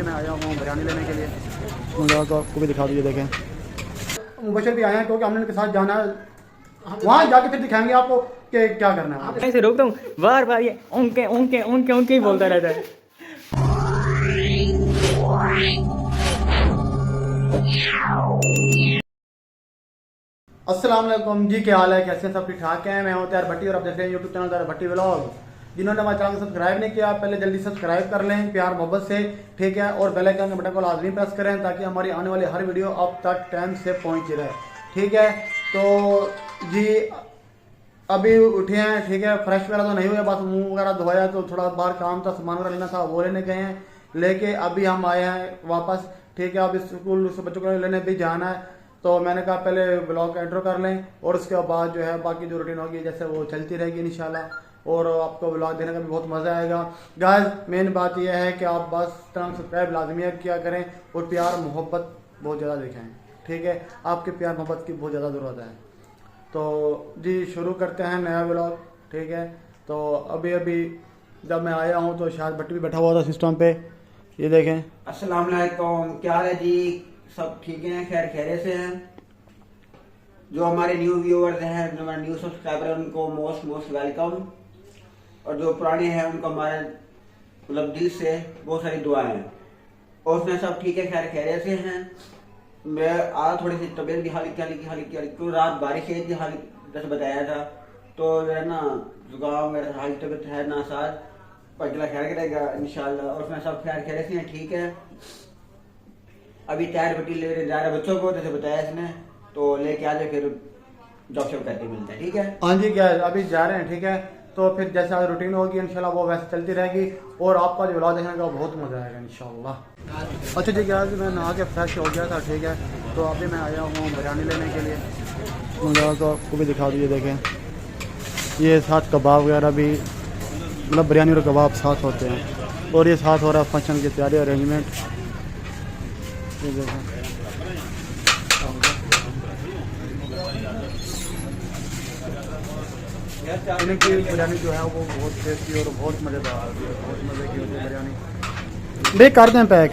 मैं आया हूँ बिरयानी लेने के लिए, तो आपको भी दिखा दीजिए। देखें मुबशर भी आए हैं क्योंकि हमने उनके साथ जाना है, वहाँ जाके फिर दिखाएंगे आपको कि क्या करना है। ऐसे रोकता हूँ बार बार, ये ओंके ओंके ओंके ओंके ही बोलता रहता है। अस्सलाम वालेकुम जी, क्या हाल है, कैसे हैं सब? ठीक ठाक हैं। मैं हूं त्यार भट्टी और आप देख रहे हैं यूट्यूब चैनल त्यार भट्टी व्लॉग। जिन्होंने हमारे चैनल को सब्सक्राइब नहीं किया पहले जल्दी सब्सक्राइब कर लें प्यार मोहब्बत से, ठीक है। और बेल आइकन के बटन को लाजमी प्रेस करें ताकि हमारी आने वाली हर वीडियो अब तक टाइम से पहुंच रहे, ठीक है। तो जी अभी उठे हैं, ठीक है। फ्रेश वगैरह तो नहीं हुए, बस मुंह वगैरह धोया, तो थोड़ा बाहर काम था, सामान वगैरह लेना था, वो लेने गए हैं। लेके अभी हम आए हैं वापस, ठीक है। अब स्कूल से बच्चों को लेने भी जाना है, तो मैंने कहा पहले ब्लॉग का इंट्रो कर लें और उसके बाद जो है बाकी जो रूटीन होगी जैसे वो चलती रहेगी इंशाल्लाह। और आपको ब्लॉग देखने का भी बहुत मज़ा आएगा। गाइस मेन बात यह है कि आप बस चैनल सब्सक्राइब लाजमी किया करें और प्यार मोहब्बत बहुत ज़्यादा दिखाएं, ठीक है। आपके प्यार मोहब्बत की बहुत ज़्यादा ज़रूरत है। तो जी शुरू करते हैं नया ब्लॉग, ठीक है। तो अभी अभी जब मैं आया हूँ तो शायद भट्टी भी बैठा हुआ था सिस्टम पे, ये देखें। अस्सलाम वालेकुम, क्या हाल है जी? सब ठीक हैं, खैर खैरे से हैं। जो हमारे न्यू व्यूअर्स हैं, जो हमारे न्यू सब्सक्राइबर हैं, उनको मोस्ट मोस्ट वेलकम। और जो पुराने हैं उनको हमारे मतलब दिल से बहुत सारी दुआएं हैं। और उसमें सब ठीक है, खैर खैरे से हैं। मैं आज थोड़ी सी तबीयत भी हल्की रात बारिश हुई थी, जैसे बताया था, तो जो है ना जुकाम मेरा हाली तबीयत है ना साज, पर अगला खैर करेगा इंशाल्लाह। और उसमें सब खैर खैरे से हैं, ठीक है। अभी तैयार बटी ले जा रहे बच्चों को, जैसे बताया इसने, तो लेके आ जाए, फिर जॉब शॉप करके मिलता है, ठीक है। हाँ जी क्या अभी जा रहे हैं, ठीक है। तो फिर जैसे आज रूटीन होगी इंशाल्लाह वो वैसे चलती रहेगी और आपका जो व्लॉग देखने का बहुत मजा आएगा इंशाल्लाह। अच्छा जी क्या मैं नहा के फ्रेश हो गया था, ठीक है। तो अभी मैं आया हूँ बिरयानी लेने के लिए, तो आपको भी दिखा दीजिए। देखें ये साथ कबाब वगैरह भी, मतलब बिरयानी और कबाब साथ होते हैं। और ये साथ हो रहा है फंक्शन की तैयारी अरेंजमेंट, ये देखें। इनकी बिरयानी जो है वो बहुत टेस्टी और बहुत मज़ेदार होती है, बहुत मज़े की होती है बिरयानी। देख कर दें पैक,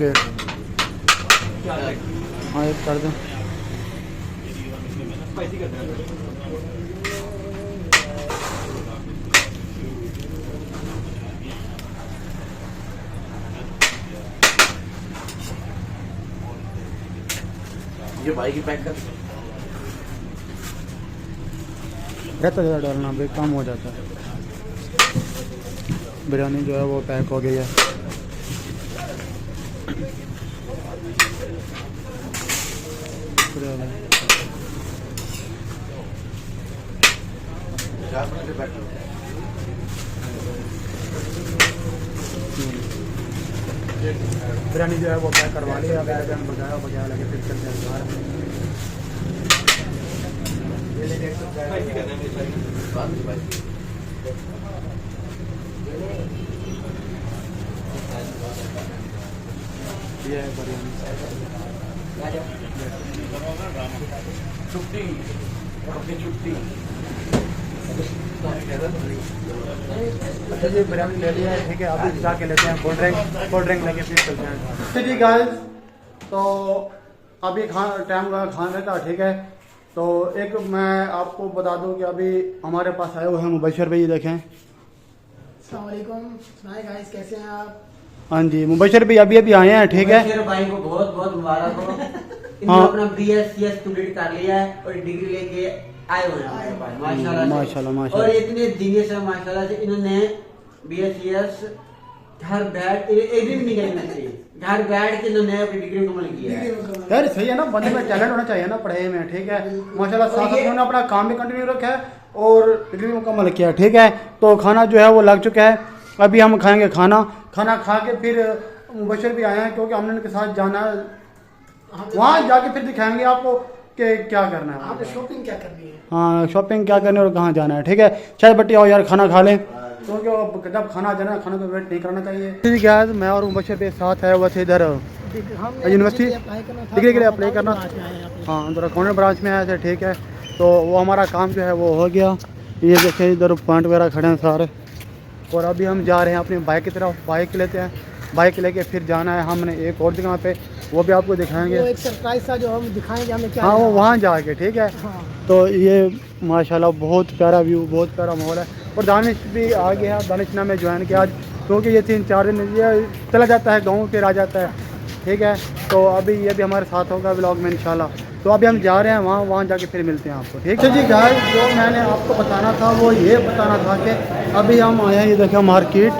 हाँ एक कर दें। ये भाई की पैक कर रहता ज़्यादा डालना भाई कम हो जाता है। बिरयानी जो है वो पैक हो गई है। बिरयानी जो है वो पैक करवा लिया, बजाया लगे फिर चलते हैं बाहर। ये है बिरयानी छुट्टी अच्छा जी बिरयानी ले लिया है, ठीक है। अभी जाके लेते हैं कोल्ड ड्रिंक लेके फिर चलते हैं। अच्छा जी गाइस तो अभी टाइम लगा खाने का, ठीक है। तो एक मैं आपको बता दूं कि अभी हमारे पास आए हुए हैं मुबशर भाई, देखें। अस्सलाम वालेकुम, सुनाए गाइस कैसे हैं आप? हाँ जी मुबशर भाई अभी आए हैं, ठीक है। मेरे भाई को बहुत बहुत मुबारक हो। इन्होंने हाँ। अपना BSc कंप्लीट कर लिया है और डिग्री लेके आए हुए हैं हमारे पास, माशाल्लाह से। माशाल्लाह और इतने जीनियस है माशाल्लाह से। इन्होंने BSc घर बैठ एक दिन नहीं करना चाहिए, घर बैठ के इन्होंने अपनी डिग्री मुकम्मल किया है। यार सही है ना, बंदे में टैलेंट होना चाहिए ना पढ़ाई में, ठीक है। माशाल्लाह साथ साथ उन्होंने अपना काम भी कंटिन्यू रखा है और डिग्री मुकम्मल किया, ठीक है। तो खाना जो है वो लग चुका है, अभी हम खाएंगे खाना खा के फिर मुबशर भी आए हैं क्योंकि हमने उनके साथ जाना है, वहाँ जाके फिर दिखाएंगे आपको कि क्या करना है, आपने शॉपिंग क्या करनी है? हाँ शॉपिंग क्या करनी है और कहाँ जाना है, ठीक है। शायद बट्टी आओ यार खाना खा लें, क्योंकि जब खाना आ जाना खाना तो वेट नहीं करना चाहिए। ठीक है मैं और मुबशर के साथ है वैसे इधर यूनिवर्सिटी डिग्री के लिए अप्लाई करना, हाँ उधर अकाउंटेंट ब्रांच में आए थे, ठीक है। तो वो हमारा काम जो है वो हो गया। ये देखिए इधर पॉइंट वगैरह खड़े हैं सारे, और अभी हम जा रहे हैं अपनी बाइक की तरफ, बाइक लेते हैं बाइक लेके फिर जाना है हमने एक और जगह पे, वो भी आपको दिखाएंगे। वो एक सरप्राइज था जो हम दिखाएंगे हमें क्या हाँ, वो है। वहाँ जाके, ठीक है। हाँ। तो ये माशाल्लाह बहुत प्यारा व्यू, बहुत प्यारा माहौल है। और दानिश भी आ गया, दानिश ने हमें ज्वाइन किया आज, क्योंकि ये 3-4 दिन ये चला जाता है गाँव, फिर आ जाता है, ठीक है। तो अभी ये भी हमारे साथ होगा व्लॉग में इंशाल्लाह। तो अभी हम जा रहे हैं वहाँ जाके फिर मिलते हैं आपको, ठीक है जी। गाइस, जो मैंने आपको बताना था वो ये बताना था कि अभी हम आए हैं, ये देखो मार्केट,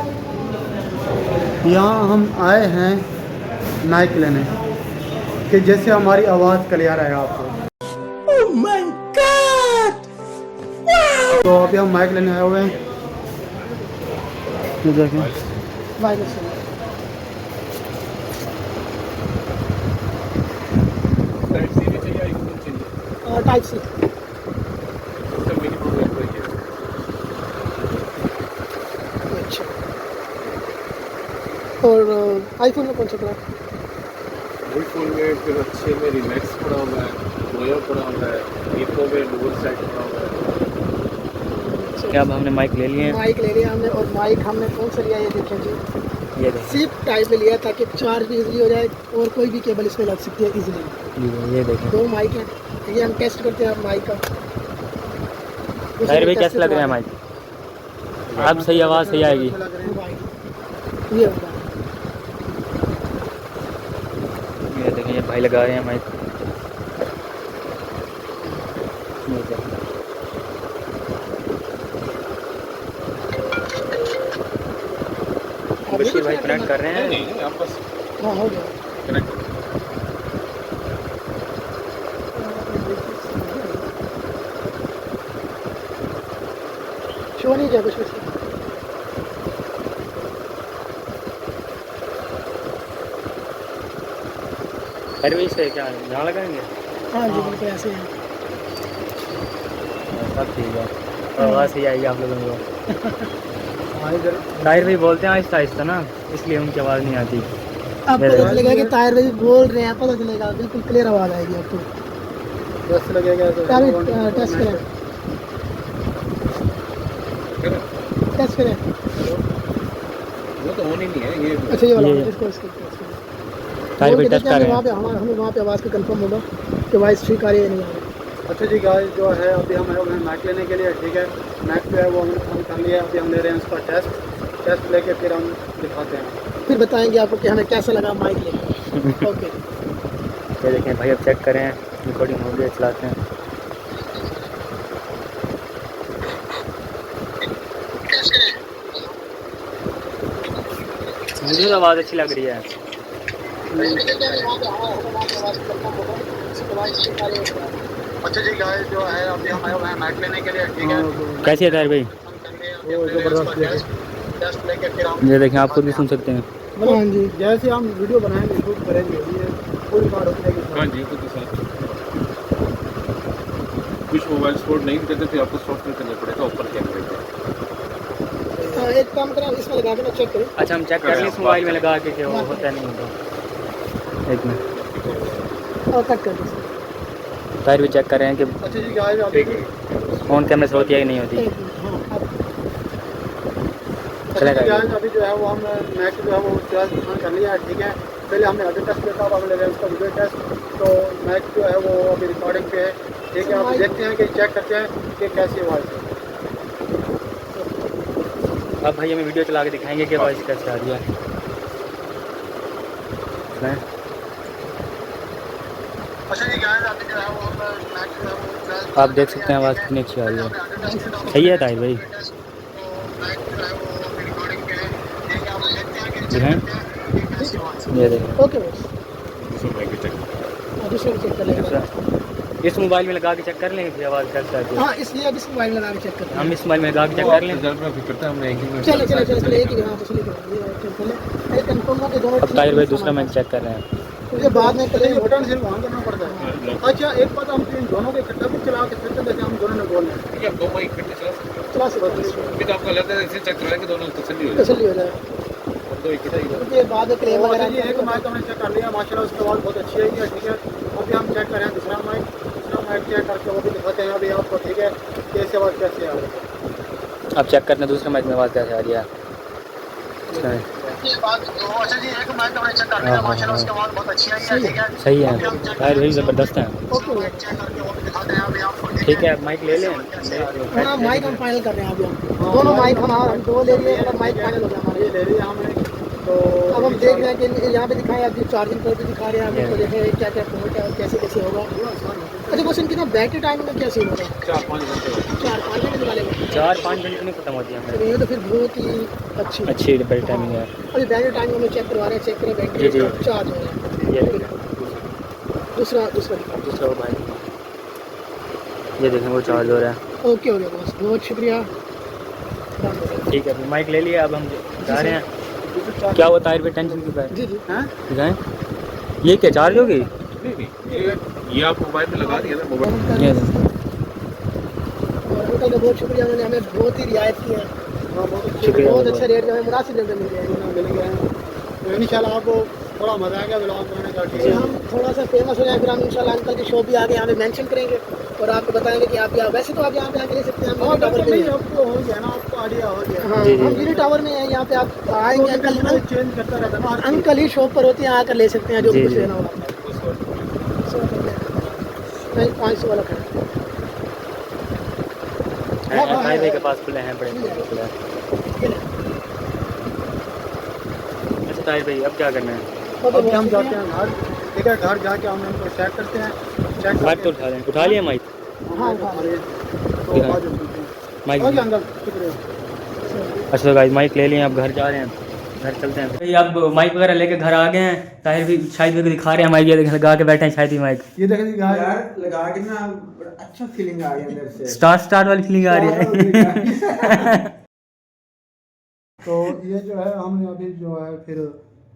यहाँ हम आए हैं माइक लेने, कि जैसे हमारी आवाज़ क्लियर आएगा आपको। तो अभी हम माइक लेने आए हुए हैं, ये देखें। वाइड से। Type C. अच्छा। और आईफोन में कौन सा पड़ा? आईफोन में फिर अच्छे में रिमैक्स पड़ा हुआ है, रोयो पड़ा हुआ है, वीवो में डुअल सेट पड़ा हुआ है। क्या अब हमने माइक ले लिए हैं? माइक ले लिया हमने, और माइक हमने कौन सा लिया ये देखें जी, ये देखें, सिर्फ टाइप में लिया ताकि चार्ज भी इजीली हो जाए और कोई भी केबल इसमें लग सकती है इजीली। ये देखें। 2 माइक हैं, ये हम टेस्ट करते हैं माइक का। ताहिर भाई कैसे लग रहा है माइक? अब सही आवाज़ सही आएगी। ये होगा। ये देखें, ये भाई लगा रहे हैं माइक। ये देखें। बशीर भाई कनेक्ट कर रहे हैं। नहीं, आप बस हाँ हो गया। कनेक्ट। शो नहीं किया कुछ वैसे। ताहिर भाई से क्या यहाँ लगाएंगे? हाँ जी बिल्कुल ऐसे हैं। सब ठीक है, आवाज़ सही आएगी आप लोगों को। ताहिर भाई बोलते हैं आहिस्ता आहिस्ता ना, इसलिए उनकी आवाज़ नहीं आती। अब पता चलेगा कि ताहिर भाई बोल रहे हैं, पता चलेगा, बिल्कुल क्लियर आवाज़ आएगी आपको। बस लगेगा तो टेस्ट करें, टेस्ट करें। वो तो ऑन ही नहीं है ये। अच्छा ये वाला ये- इसको इसको टेस्ट करें। ताहिर भाई बोल के टेस्ट देखते कर हैं, रहे वहाँ हैं। पे हमें वहाँ पे आवाज़ का कंफर्म होगा कि वॉइस ठीक आ रही है या नहीं आ रही। अच्छा जी गाइस, जो है अभी हम आए मैक लेने के लिए, ठीक है। मैक जो है वो हमने फोन कर लिया है, अभी हम ले रहे हैं उसका टेस्ट लेके फिर हम दिखाते हैं। फिर बताएंगे आपको कि हमें कैसा लगा माइक लेकर। ओके। ये देखें भाई, अब चेक करें, रिकॉर्डिंग हो गई, चलाते हैं। मुझे तो आवाज़ अच्छी लग रही है। अच्छा जी गाइस, जो है अभी हम आए मैक लेने के लिए, ठीक है। कैसी है ताहिर भाई? वो जबरदस्त टेस्ट लेके फिर हम ये देखें, आप खुद भी सुन सकते हैं। हाँ जी। जैसे हम वीडियो बनाएंगे शूट करेंगे, ये पूरी बात हो जाएगी। हाँ जी, खुद के साथ कुछ मोबाइल सपोर्ट नहीं करते थे, आपको सॉफ्टवेयर करना पड़ेगा ऊपर कैमरे पे। एक काम करें, इसमें लगा के ना चेक करें। अच्छा, हम चेक कर लें इस मोबाइल में लगा के कि वो होता है नहीं होता। एक मिनट, और कट कर दीजिए। ताहिर भी चेक कर रहे हैं कि अच्छा जी गाइस, अभी फ़ोन कैमरे से होती है कि नहीं होती। एक मिनट, हाँ, अब चलेगा ये। गाइस, अभी जो है वो हम मैक जो है वो टेस्ट कर लिया है, ठीक है। पहले हमने ऑडियो टेस्ट किया था, अब हम ले रहे हैं उसका वीडियो टेस्ट। तो मैक जो है वो अभी रिकॉर्डिंग पे है, ठीक है। आप देखते हैं कि चेक करते हैं कि कैसी आवाज़ है। अब भाई हमें वीडियो चला के दिखाएंगे कि आवाज़ कैसे आ रही है। सुनाएं। अच्छा जी गाइस, अभी जो है वो हम मैक जो है वो आप देख सकते हैं आवाज़ कितनी अच्छी आ रही है। सही है ताहिर भाई? जी हाँ, ये देखें। ओके बस। दूसरा माइक भी चेक। दूसरे को चेक कर लेंगे। दूसरा इस मोबाइल में लगा के चेक कर लेंगे फिर आवाज़ कैसे आती है। हाँ, इसलिए अब इस मोबाइल में लगा के चेक करते हैं। हम इस मोबाइल में लगा के चेक कर लें। रिजल्ट में फिर करते हैं हमने एक ही में। चलो चलो चलो चलो, एक ही हाँ, तो चलिए पहले कंफर्म हो के दोनों अब ताहिर भाई दूसरा मैच चेक कर रहे हैं। मुझे बाद में पहले करेंगे। बटन सिर्फ वहाँ करना पड़ता है। अच्छा, एक बात, हम इन दोनों के इकट्ठा भी चला के फिर जैसे हम दोनों ने बोल रहे हैं। ठीक है, आप 2 माइक इकट्ठे चला सकते हैं। चला सकते हैं, फिर आपको लगता है ऐसे चेक कराएंगे दोनों तसल्ली हो जाए। तसल्ली हो जाए। और 2 इकट्ठे ही क्योंकि बाद में क्लेम अच्छा वगैरह जी, एक माइक हमने चेक कर लिया माशाल्लाह, उसकी आवाज़ बहुत अच्छी है, ठीक है। अभी हम चेक करें दूसरा माइक चेक करके वो भी दिखाते हैं अभी आपको, ठीक है, कैसे आवाज़ कैसे आ रही है। अब चेक करते हैं दूसरे मैच में आवाज़ कैसे आ रही है। अच्छा जी, एक माइक हमने चेक कर लिया माशाल्लाह, उसके बाद बहुत अच्छी आई है, ठीक है। सही है, टायर भी ज़बरदस्त है। ओके भैया। चेक करके वो भी दिखाते हैं अभी आपको, ठीक है, माइक ले लें। हाँ माइक हम फाइनल कर रहे हैं अभी हम दोनों माइक हम दो ले लिए, मतलब माइक फाइनल हो गया हमारे। ये ले रही है हमने, तो अब हम देख रहे हैं कि यहाँ पे दिखाएं, आपकी चार्जिंग पोर्ट भी दिखा रहे हैं, आपको देखें क्या क्या पोर्ट है और कैसे कैसे होगा। अच्छा बस इनकी ना बैटरी टाइम में क्या सीन होगा? 4-5 घंटे 4-5 घंटे निकालेगा। 4-5 घंटे में ख़त्म होती है हमें। तो ये तो फिर बहुत ही अच्छी बैटरी टाइमिंग है। अभी बैटरी टाइम हम चेक करवा रहे हैं, चेक करें बैटरी जी। चार्ज हो रहा है। ये देखें, दूसरा दूसरा वो भाई, ये देखें वो चार्ज हो रहा है। ओके हो गया बस, बहुत शुक्रिया। ठीक है, माइक ले लिया, अब हम जा रहे हैं। क्या हुआ टायर पे टेंशन की बात जी जी दिखाएं। ये क्या चार्ज होगी? नहीं, ये आप मोबाइल में लगा दिया ना, मोबाइल ये और अंकल का बहुत शुक्रिया, उन्होंने हमें बहुत ही रियायत की है। शुक्रिया बहुत अच्छा रेट जो है मुनासिब रेट में मिल गया। मिल गया है। तो इंशाल्लाह आपको थोड़ा मजा आएगा ब्लॉग बनाने का, ठीक फिर है। हम थोड़ा सा फेमस हो जाए, फिर हम इंशाल्लाह अंकल की शॉप भी आगे यहाँ पे मेंशन करेंगे और आपको बताएंगे कि आप यहाँ, वैसे तो आप यहाँ पे आके ले सकते हैं, हम हाँ, टावर बिल्कुल पे नहीं, हैं। आपको हो गया ना, आपको आइडिया हो गया। हाँ जी, जी, हम जी। गिरी टावर में हैं, यहाँ पे आप आएंगे, अंकल चेंज करता रहता है ना हर चीज़। अंकल ही शॉप पर होते हैं, आकर ले सकते हैं जो भी जी, कुछ जी। लेना हो आपको। 500 वाला खड़ा हाईवे के पास खुले हैं, बड़े खुले हैं। अच्छा ताहिर भाई, अब क्या करना है? अब हम जाते हैं घर, ठीक है। घर जाके हम उनको चेक करते हैं, चेक माइक तो उठा लें, उठा लिया माइक। हाँ तो दिखाएं। बाद में मिलते हैं। माइक हो गया अंकल, शुक्रिया। अच्छा तो गाइस, माइक ले लिए, अब घर जा रहे हैं, घर चलते हैं भाई। अब माइक वगैरह लेके घर आ गए हैं। ताहिर भी शायद भी दिखा रहे हैं माइक, ये लगा के बैठे हैं शायद ही माइक। ये देखें जी गाय, यार लगा के ना बड़ा अच्छा फीलिंग आ गई अंदर से। स्टार्ट वाली फीलिंग आ रही है। तो ये जो है हमने अभी जो है फिर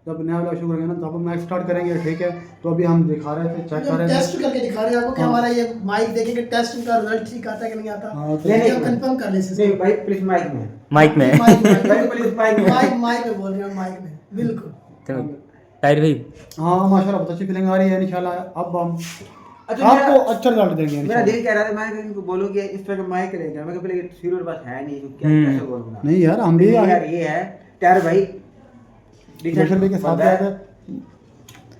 जब नया वाला शुरू करेंगे ना, तब हम मैच स्टार्ट करेंगे, ठीक है। तो अभी हम दिखा रहे थे, चेक कर रहे थे। टेस्ट करके दिखा रहे हैं आपको कि हाँ। हमारा ये माइक देखेंगे, टेस्ट का रिजल्ट ठीक आता है कि नहीं आता। हाँ, तो ये हम कंफर्म कर ले सकते नहीं भाई प्लीज माइक में माइक में प्लीज माइक में माइक में बोल रहे हैं, माइक में बिल्कुल। तो ताहिर भाई, हाँ माशाल्लाह बहुत अच्छी फीलिंग आ रही है इंशाल्लाह। अब हम अच्छा आपको मेरा- अच्छा रिजल्ट देंगे मेरा इंशाल्लाह। दिल कह रहा था मैं इनको बोलूं कि इस तरह का माइक लेके मैं पहले सीरो पास है नहीं, तो क्या कैसे बोलूंगा। नहीं यार, हम भी यार ये है यार भाई डिक्शन के साथ बंदा है। आए थे।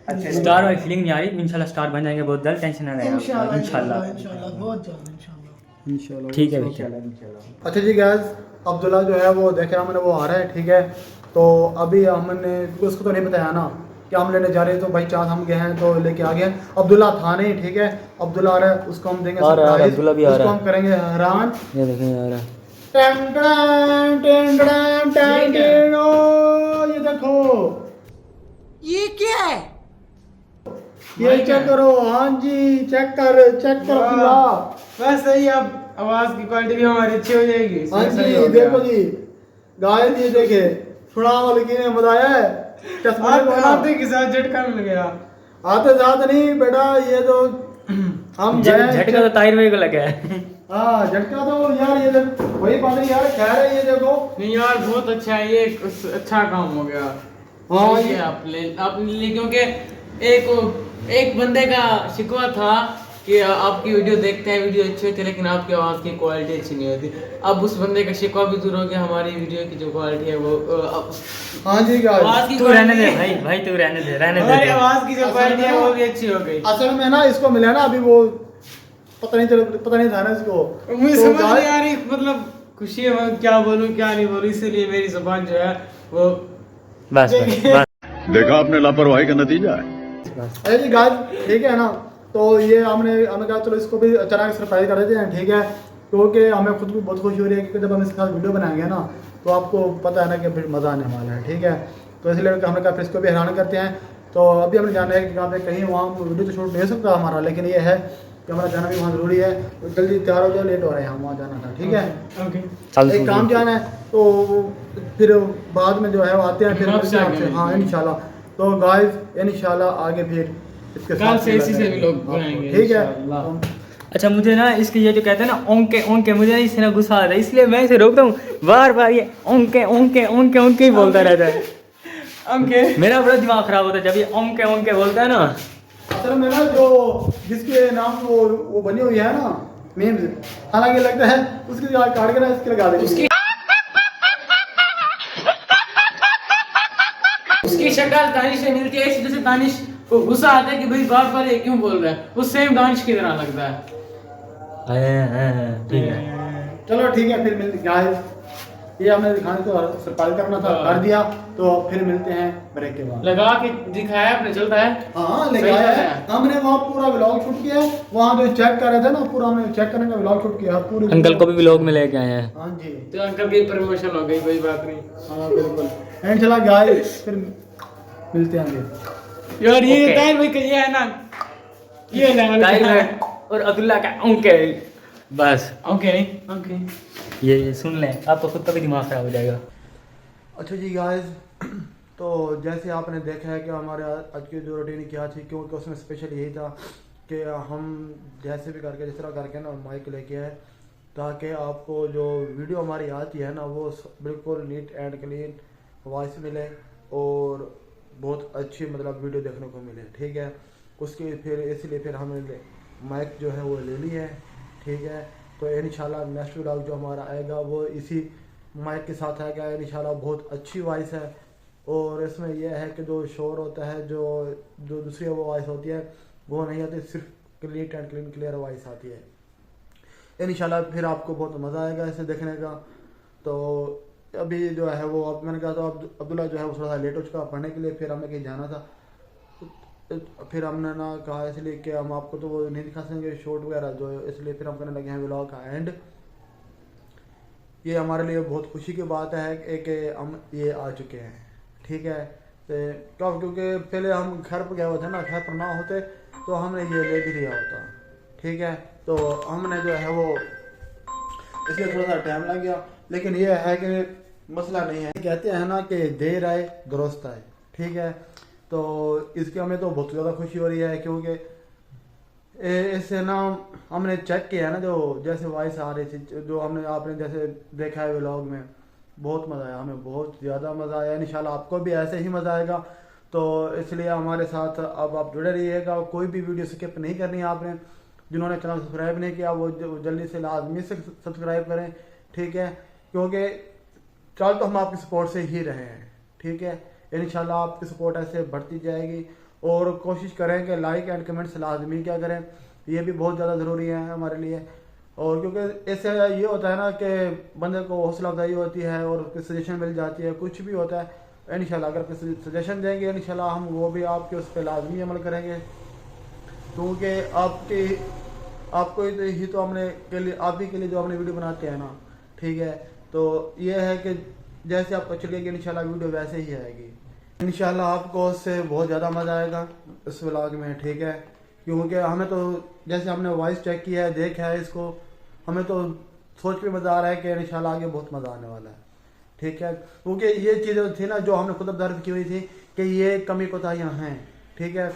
अच्छा स्टार वाली फीलिंग नहीं आ रही। इंशाल्लाह स्टार बन जाएंगे बहुत जल्द, टेंशन ना लें इंशाल्लाह इंशाल्लाह। इंशाल्लाह बहुत जल्द इंशाल्लाह। इंशाल्लाह ठीक है भाई। इंशाल्लाह। अच्छा जी गैस, अब्दुल्ला जो है वो देख रहा हमने, वो आ रहा है, ठीक है। तो अभी हमने उसको तो नहीं बताया ना कि हम लेने जा रहे हैं, तो भाई चांस हम गए हैं तो लेके आ गए। अब्दुल्ला था नहीं, ठीक है। अब्दुल्ला आ रहा है, उसको हम देंगे आ रहा है, सरप्राइज, अब्दुल्ला भी आ उसको रहा है। हम करेंगे हैरान। ये देखें यार, टन टन टन टन टन, ओ, ये देखो, ये क्या है? ये चेक करो। हाँ जी, चेक कर अब्दुल्ला। बस सही, अब आवाज की क्वालिटी भी हमारी अच्छी हो जाएगी। हाँ सही जी हो गया। देखो जी, गाय ये देखे, सुना वाले की ने बताया है, चश्मा आप लगाना। आते के साथ झटका मिल गया। आते साथ नहीं बेटा, ये तो हम गए झटका तो ताहिर भाई को लगा है। हाँ झटका तो यार, ये देख वही बात नहीं यार, खैर है, ये देखो। नहीं यार बहुत अच्छा है, ये अच्छा काम हो गया। हाँ, सही है, आपने ले, क्योंकि एक बंदे का शिकवा था कि आपकी वीडियो देखते हैं, वीडियो अच्छी होती है लेकिन आपकी आवाज़ की क्वालिटी अच्छी नहीं होती। अब उस बंदे का शिकवा भी दूर हो गया, हमारी वीडियो की जो क्वालिटी है वो हाँ जी गाइस, आवाज़ की तू रहने दे quality- भाई, भाई तू रहने दे हमारी दे। आवाज़ की जो असल क्वालिटी में है ना- वो भी अच्छी हो गई। असल में ना इसको मिला ना अभी, वो पता नहीं था ना इसको। मुझे तो समझ नहीं गाइस- आ रही, मतलब खुशी है, मैं क्या बोलूं क्या नहीं बोलूं, इसीलिए मेरी जुबान जो है वो बस बस देखा आपने लापरवाही का नतीजा है। बस। अरे जी गाइस, ठीक है ना। तो ये हमें कहा चलो इसको भी अचानक सरप्राइज कर देते हैं, ठीक है। क्योंकि हमें खुद को बहुत खुशी हो रही है कि जब हम इसके साथ वीडियो बनाएंगे ना, तो आपको पता है ना कि फिर मज़ा आने वाला है, ठीक है। तो इसलिए हमने कहा फिर इसको भी हैरान करते हैं। तो अभी हमने जाना है कि कहाँ पे, कहीं वहाँ वीडियो तो शूट नहीं हो सकता हमारा, लेकिन ये है कि हमारा जाना भी वहाँ ज़रूरी है। तो जल्दी तैयार हो जाओ, लेट हो रहे हैं, हम वहाँ जाना था, ठीक है। ओके। चल एक काम जाना है, तो फिर बाद में जो है वो आते हैं फिर वापस आ आपसे। गए। हाँ इंशाल्लाह। तो गाइस इंशाल्लाह आगे फिर इसके कल से इसी से मिलते भी हैं लोग आपको, बनाएंगे ठीक है। इंशाल्लाह। अच्छा मुझे ना इसके ये जो कहते हैं ना ओंके ओंके, मुझे ना इससे ना गुस्सा आता है, इसलिए मैं इसे रोकता हूँ बार बार। ये ओंके ओंके ओंके ओंके ही बोलता रहता है। ओके। मेरा बड़ा दिमाग खराब होता है जब ये ओंके ओंके बोलता है ना। असल में ना जो जिसके नाम वो बनी हुई है ना मीम्स, हालांकि लगता है उसकी जगह काट के ना इसके लगा देंगे। इसकी शक्ल दानिश से मिलती है, इसी जैसे दानिश को गुस्सा आता है कि भाई बार बार ये क्यों बोल रहा है, वो सेम दानिश की तरह लगता है। ठीक है, चलो ठीक है, फिर मिलते गाइस, ये हमने दिखाने को सरप्राइज करना था, कर दिया, तो फिर मिलते हैं ब्रेक के बाद। लगा के दिखाया आपने, चलता है। हाँ लगाया है हमने, वहाँ पूरा व्लॉग शूट किया है, वहाँ जो चेक कर रहे थे ना, पूरा हमने चेक करने का व्लॉग शूट किया पूरी। अंकल को भी व्लॉग में लेके आए हैं। हाँ जी, तो अंकल की प्रमोशन हो गई, कोई बात नहीं। हाँ बिल्कुल। एंड चला गाइस, फिर मिलते हैं यार ये Okay. ताहिर भाई का ये है ना, ये लेवल ताहिर और अब्दुल्ला का अंकल, बस ओके ओके। ये सुन लें, आपका खुद का भी दिमाग खराब हो जाएगा। अच्छा जी गाइस, तो जैसे आपने देखा है कि हमारे आज की जो रूटीन क्या थी, क्योंकि उसमें स्पेशल यही था कि हम जैसे भी करके जिस तरह करके ना माइक लेके आए, ताकि आपको जो वीडियो हमारी आती है ना वो बिल्कुल नीट एंड क्लीन वॉइस मिले और बहुत अच्छी मतलब वीडियो देखने को मिले, ठीक है। उसके फिर इसलिए फिर हमने माइक जो है वो ले ली है, ठीक है। तो इंशाल्लाह नेक्स्ट व्लॉग जो हमारा आएगा वो इसी माइक के साथ आएगा इंशाल्लाह। बहुत अच्छी वॉइस है और इसमें यह है कि जो शोर होता है, जो दूसरी वो वॉइस होती है वो नहीं आती, सिर्फ neat and clean clear voice आती है इंशाल्लाह। फिर आपको बहुत मज़ा आएगा इसे देखने का। तो अभी जो है वो अब मैंने कहा था अब्दुल्ला जो है वो थोड़ा सा लेट हो चुका पढ़ने के लिए, फिर हमें कहीं जाना था, फिर हमने ना कहा इसलिए कि हम आपको तो वो नहीं दिखा सकेंगे शॉर्ट वगैरह जो, इसलिए फिर हम करने लगे हैं व्लॉग का एंड। ये हमारे लिए बहुत खुशी की बात है कि हम ये आ चुके हैं, ठीक है। तो क्योंकि पहले हम घर पर गए हुए थे ना, घर पर ना होते तो हमने ये ले भी लिया होता, ठीक है। तो हमने जो है वो इसलिए थोड़ा सा टाइम लग गया, लेकिन ये है कि मसला नहीं है। कहते हैं ना कि देर आए दुरुस्त आए, ठीक है। तो इसकी हमें तो बहुत ज़्यादा खुशी हो रही है, क्योंकि इससे ना हमने चेक किया है ना, जो जैसे वॉइस आ रही थी, जो हमने आपने जैसे देखा है व्लॉग में, बहुत मज़ा आया, हमें बहुत ज़्यादा मज़ा आया। इंशाल्लाह आपको भी ऐसे ही मज़ा आएगा। तो इसलिए हमारे साथ अब आप जुड़े रहिएगा, कोई भी वीडियो स्किप नहीं करनी है आपने। जिन्होंने चैनल सब्सक्राइब नहीं किया वो जल्दी से लाजमी से सब्सक्राइब करें, ठीक है। क्योंकि कल तो हम आपकी सपोर्ट से ही रहे हैं, ठीक है। इंशाल्लाह आपकी सपोर्ट ऐसे बढ़ती जाएगी और कोशिश करें कि लाइक एंड कमेंट्स लाजमी क्या करें, ये भी बहुत ज़्यादा ज़रूरी है हमारे लिए। और क्योंकि इससे ये होता है ना कि बंदे को हौसला अफजाई होती है और उसकी सजेशन मिल जाती है, कुछ भी होता है। इंशाल्लाह अगर कोई सजेशन देंगे इंशाल्लाह हम वो भी आपके उस पर लाजमी अमल करेंगे, क्योंकि आपको ही तो हमने के लिए, आप ही के लिए जो हमने वीडियो बनाते हैं ना, ठीक है। तो ये है कि जैसे आपको चलेगी इंशाल्लाह वीडियो वैसे ही आएगी इंशाल्लाह। आपको उससे बहुत ज़्यादा मज़ा आएगा इस व्लॉग में, ठीक है। क्योंकि हमें तो जैसे हमने वॉइस चेक किया है, देखा है इसको, हमें तो सोच पे मज़ा आ रहा है कि इंशाल्लाह आगे बहुत मज़ा आने वाला है, ठीक है। क्योंकि ये चीज़ें थी ना जो हमने खुद ऑब्जर्व की हुई थी कि ये कमी कोताहियाँ हैं, ठीक है।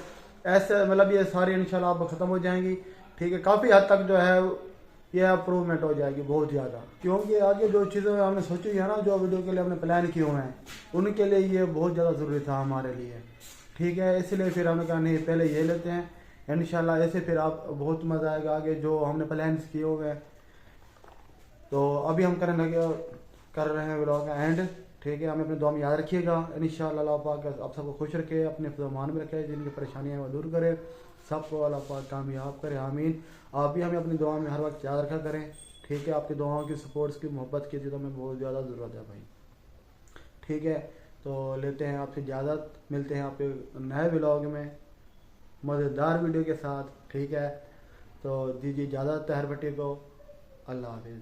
ऐसे मतलब ये सारी इंशाल्लाह अब ख़त्म हो जाएंगी, ठीक है। काफ़ी हद तक जो है ये अप्रूवमेंट हो जाएगी बहुत ज़्यादा, क्योंकि आगे जो चीज़ें हमने सोची है ना, जो वीडियो के लिए हमने प्लान किए हुए हैं, उनके लिए ये बहुत ज़्यादा ज़रूरी था हमारे लिए, ठीक है। इसलिए फिर हमने कहा नहीं पहले ये लेते हैं इंशाल्लाह, ऐसे फिर आप बहुत मज़ा आएगा आगे जो हमने प्लान किए हुए हैं। तो अभी हम कर रहे हैं व्लॉग का एंड, ठीक है। हमें अपने दुआ में याद रखिएगा इंशाल्लाह। अल्लाह पाक आप सबको खुश रखे, अपने फ़रमान में रखे, जिनकी परेशानियाँ वो दूर करे, सबको अल्लाह पाक कामयाब करे, आमीन। आप भी हमें अपनी दुआ में हर वक्त याद रखा करें, ठीक है। आपकी दुआओं की सपोर्ट्स की मोहब्बत की तो हमें बहुत ज़्यादा ज़रूरत है भाई, ठीक है। तो लेते हैं आपसे इजाज़त, मिलते हैं आपके नए व्लॉग में मज़ेदार वीडियो के साथ, ठीक है। तो दीजिए इजाज़त ताहिर भट्टी को, अल्लाह हाफिज़।